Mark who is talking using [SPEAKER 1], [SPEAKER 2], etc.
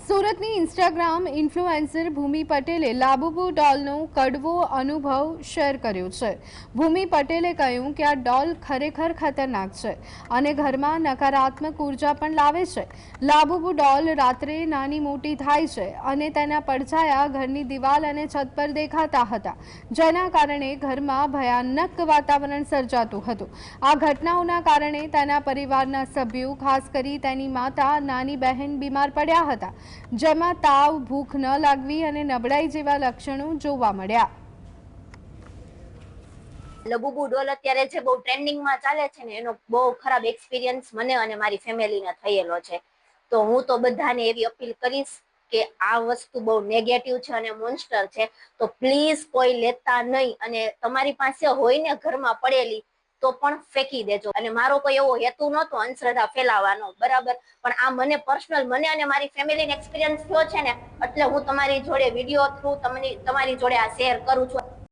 [SPEAKER 1] સુરતની Instagram influencer ભૂમિ પટેલે લાબુબુ ડોલનો કડવો અનુભવ શેર કર્યો છે। ભૂમિ પટેલે કહ્યું કે આ ડોલ ખરેખર ખતરનાક છે અને ઘરમાં નકારાત્મક ઉર્જા પણ લાવે છે। લાબુબુ ડોલ રાત્રે નાની મોટી થાય છે અને તેના પડછાયા ઘરની દિવાલ અને છત પર દેખાતા હતા, જેના કારણે ઘરમાં ભયાનક વાતાવરણ સર્જાતું હતું। આ ઘટનાઓના કારણે તેના પરિવારના સભ્યો, ખાસ કરી તેની માતા, નાની બહેન બીમાર પડ્યા હતા, જેમાં તાવ, ભૂખ ન લાગવી અને નબળાઈ જેવા લક્ષણો જોવા મળ્યા।
[SPEAKER 2] લબુબુ ડોલ અત્યારે જે બહુ ટ્રેન્ડિંગમાં ચાલે છે ને, એનો બહુ ખરાબ એક્સપિરિયન્સ મને અને મારી ફેમિલીને થયેલો છે। તો હું તો બધાને એવી અપીલ કરીશ કે આ વસ્તુ બહુ નેગેટિવ છે અને મોન્સ્ટર છે, તો પ્લીઝ કોઈ લેતા નહીં, અને તમારી પાસે હોય ને ઘરમાં પડેલી તો પણ ફેંકી દેજો। અને મારો કોઈ એવો હેતુ નહોતો અંધશ્રદ્ધા ફેલાવવાનો, બરાબર, પણ આ મને પર્સનલ, મને અને મારી ફેમિલીને એક્સપિરિયન્સ થયો છે ને, એટલે હું તમારી જોડે વિડીયો થ્રુ તમારી જોડે આ શેર કરું છું।